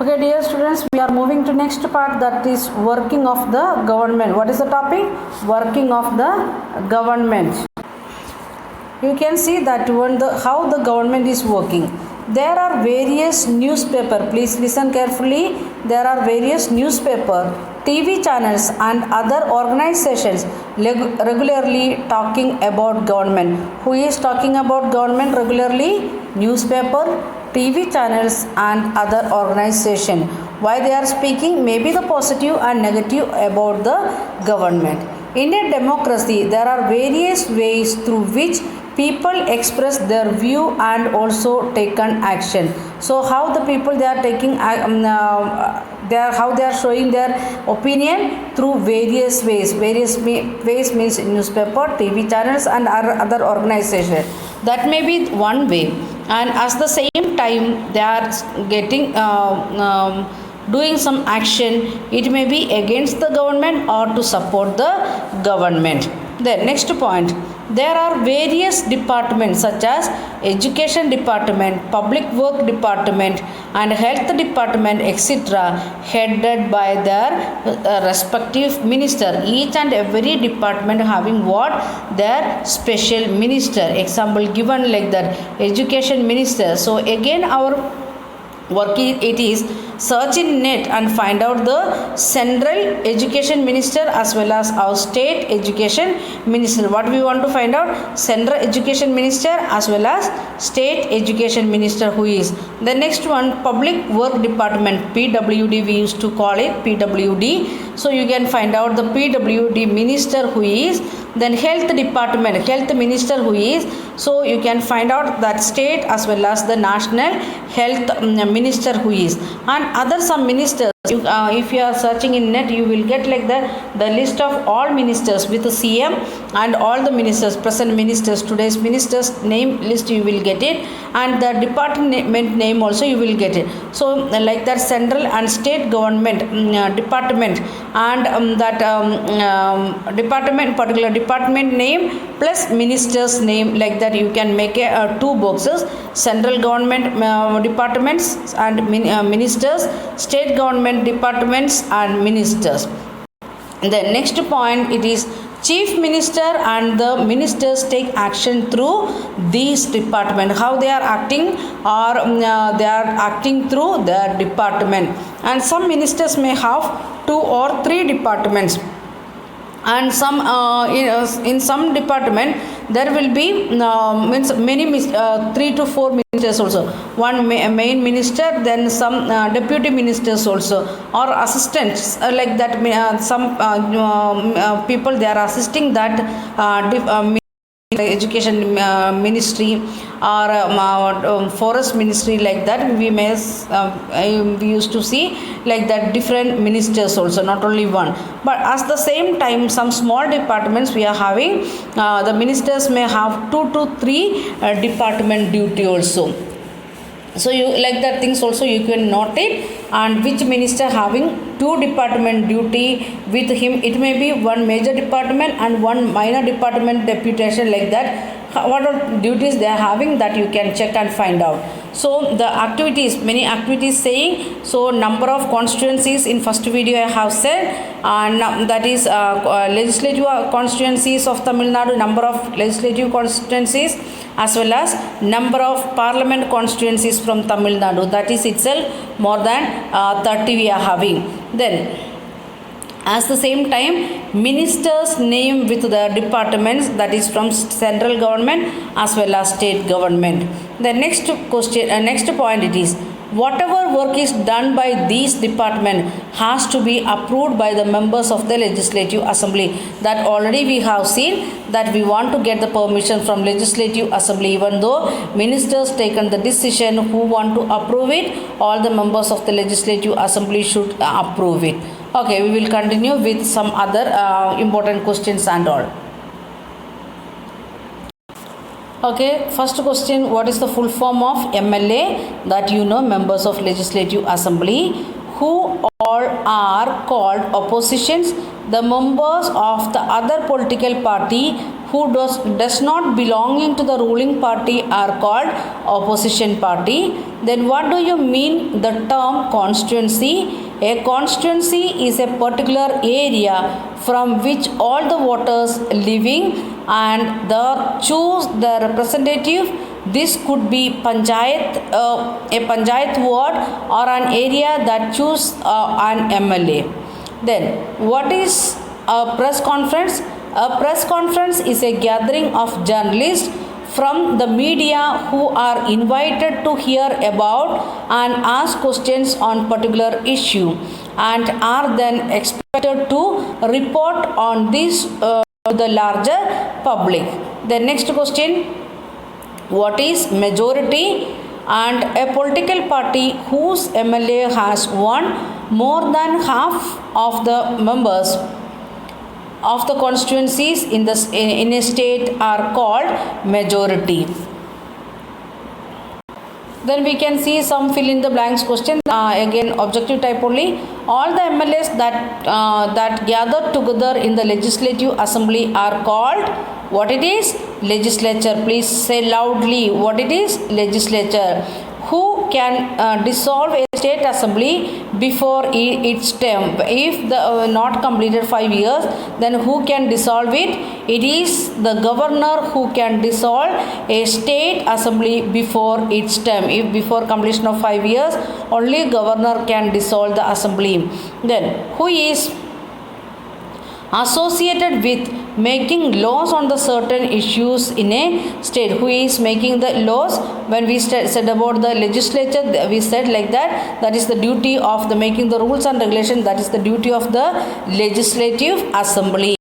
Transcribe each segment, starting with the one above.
Okay, dear students, we are moving to next part, that is working of the government. What is the topic? Working of the government. You can see that how the government is working. There are various newspaper. Please listen carefully. There are various newspaper, TV channels and other organizations regularly talking about government. Who is talking about government regularly? Newspaper, TV channels and other organization. Why they are speaking? Maybe the positive and negative about the government. In a democracy, there are various ways through which people express their view and also take an action. So how the people they are taking how they are showing their opinion? Through various ways. Ways means newspaper, TV channels and other organizations. That may be one way, and at the same time they are getting doing some action. It may be against the government or to support the government. Then next point, there are various departments such as education department, public work department and health department, etc., headed by their respective minister. Each and every department having what? Their special minister. Example given like that, education minister. So again our work it is search in net and find out the central education minister as well as our state education minister. What we want to find out? Central education minister as well as state education minister who is. The next one, public work department, PWD we used to call it, PWD. So you can find out the PWD minister who is. Then health department, health minister who is. So you can find out that state as well as the national health minister who is. And other some ministers, if you are searching in net, you will get like the list of all ministers with the CM and all the ministers, present ministers, today's ministers name list you will get it, and the department name also you will get it. So like that central and state government department and department, particular department name plus minister's name, like that you can make two boxes: central government departments and ministers, state government departments and ministers. The next point, it is chief minister and the ministers take action through these department. How they are acting? Or they are acting through their department. And some ministers may have 2 or 3 departments, and some in some department there will be means many 3 to 4 ministers also. One main minister, then some deputy ministers also, or assistants like that. Some people they are assisting that education ministry or forest ministry, like that we may we used to see like that different ministers also, not only one. But at the same time, some small departments we are having the ministers may have 2 to 3 department duty also. So you like that things also you can note it, and which minister having 2 department duty with him. It may be one major department and one minor department deputation, like that. What are duties they are having, that you can check and find out. So the activities, many activities saying, so number of constituencies in first video I have said, and that is legislative constituencies of Tamil Nadu, number of legislative constituencies as well as number of parliament constituencies from Tamil Nadu, that is itself more than 30 we are having. Then at the same time, ministers name with the departments, that is from central government as well as state government. The next question, next point, it is whatever work is done by these department has to be approved by the members of the legislative assembly. That already we have seen that we want to get the permission from legislative assembly. Even though ministers taken the decision who want to approve it, all the members of the legislative assembly should approve it. Okay, we will continue with some other important questions and all. Okay, first question, what is the full form of MLA? That you know, members of legislative assembly, who all are called oppositions, the members of the other political party who does not belonging to the ruling party are called opposition party. Then what do you mean the term constituency? A constituency is a particular area from which all the voters living and the choose the representative. This could be panchayat, a panchayat ward or an area that choose an MLA. Then what is a press conference? A press conference is a gathering of journalists from the media who are invited to hear about and ask questions on particular issue and are then expected to report on this to the larger public. The next question, what is majority? And a political party whose MLA has won more than half of the members of the constituencies in a state are called majority. Then we can see some fill in the blanks question. Again, objective type only. All the MLAs that gather together in the legislative assembly are called, what it is? Legislature. Please say loudly what it is? Legislature. Who can dissolve a state assembly before its term? If the not completed 5 years, then who can dissolve it? It is the governor who can dissolve a state assembly before its term. If before completion of 5 years, only governor can dissolve the assembly. Then who is associated with making laws on the certain issues in a state? Who is making the laws? When we said about the legislature, we said like that is the duty of the making the rules and regulations, that is the duty of the legislative assembly.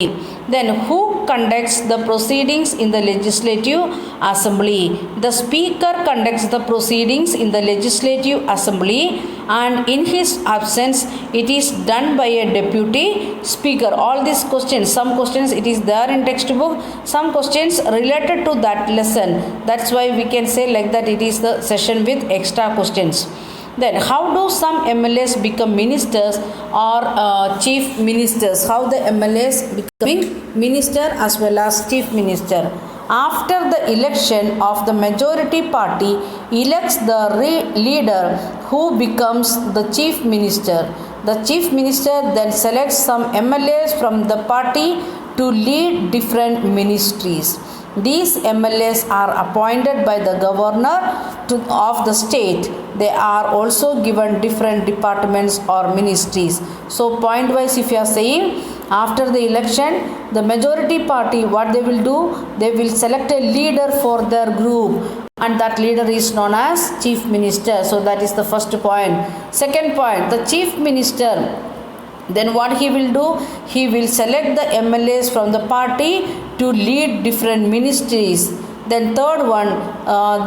Then who conducts the proceedings in the legislative assembly? The speaker conducts the proceedings in the legislative assembly, and in his absence it is done by a deputy speaker. All these questions, some questions it is there in textbook, some questions related to that lesson. That's why we can say like that it is the session with extra questions. Then how do some MLAs become ministers or chief ministers? How the MLAs becoming minister as well as chief minister? After the election of the majority party elects the leader who becomes the chief minister. The chief minister then selects some MLAs from the party to lead different ministries. These MLAs are appointed by the governor of the state. They are also given different departments or ministries. So point wise, if you are saying after the election, the majority party, what they will do, they will select a leader for their group, and that leader is known as chief minister. So that is the first point. Second point, the chief minister, then what he will do, he will select the MLAs from the party to lead different ministries. Then third one,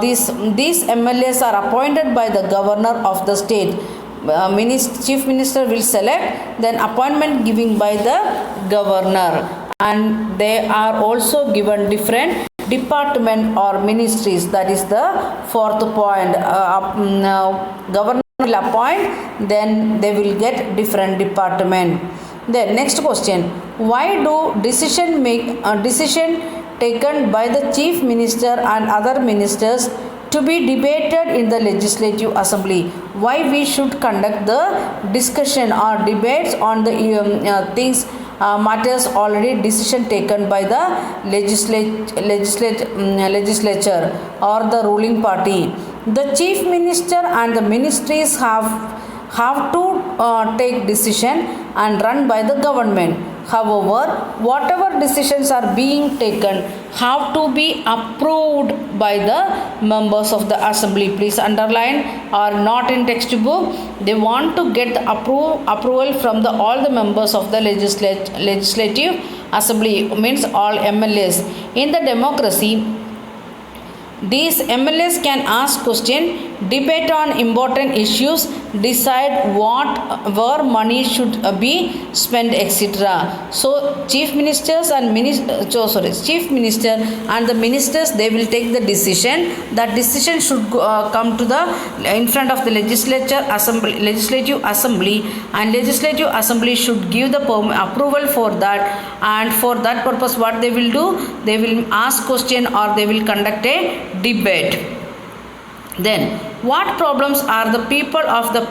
these MLAs are appointed by the governor of the state. Chief minister will select, then appointment given by the governor, and they are also given different department or ministries. That is the fourth point. Governor will appoint, then they will get different department. Then next question, why do decision taken by the chief minister and other ministers to be debated in the legislative assembly? Why we should conduct the discussion or debates on the matters already decision taken by the legislature or the ruling party? The chief minister and the ministries have to take decision and run by the government. However, whatever decisions are being taken have to be approved by the members of the assembly. Please underline, or not in textbook. They want to get the approval from all the members of the legislative assembly, means all MLAs. In the democracy, these MLAs can ask question debate on important issues, decide where money should be spent, etc. So chief ministers and chief minister and the ministers, they will take the decision. That decision should come to the in front of the legislative assembly, and legislative assembly should give the approval for that, and for that purpose what they will do, they will ask question or they will conduct a debate. Then what problems are the people of the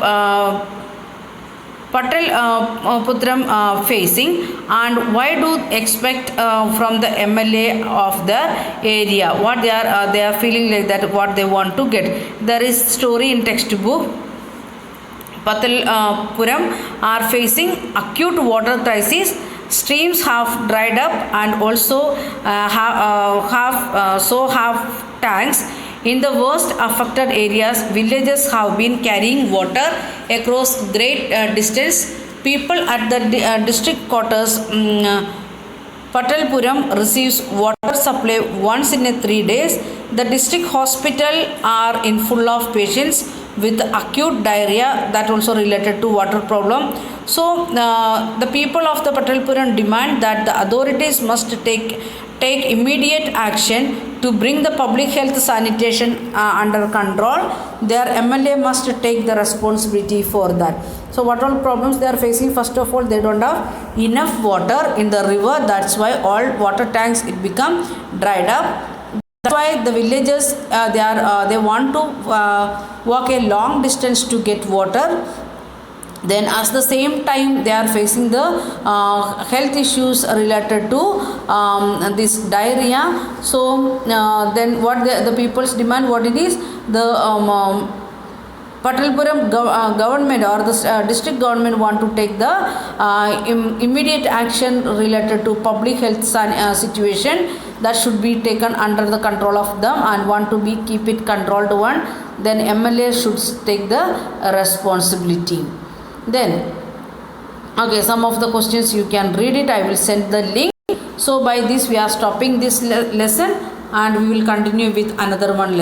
Patalputram facing, and why do expect from the MLA of the area, what they are feeling like that, what they want to get. There is story in textbook. Patalpuram are facing acute water crisis. Streams have dried up and also have tanks. In the worst affected areas, villages have been carrying water across great distance. People at the district quarters Patalpuram receives water supply once in 3 days. The district hospital are in full of patients with acute diarrhea, that also related to water problem. So the people of the Patalpuram demand that the authorities must take immediate action to bring the public health sanitation under control. Their MLA must take the responsibility for that. So what all problems they are facing? First of all, they don't have enough water in the river. That's why all water tanks it become dried up. That's why the villagers they want to walk a long distance to get water. Then at the same time they are facing the health issues related to this diarrhea. So then what the people's demand, what it is, the Patalpuram government or the district government want to take the immediate action related to public health situation that should be taken under the control of them, and want to be keep it controlled one. Then MLA should take the responsibility. Then okay, some of the questions you can read it, I will send the link. So by this we are stopping this lesson, and we will continue with another one lesson.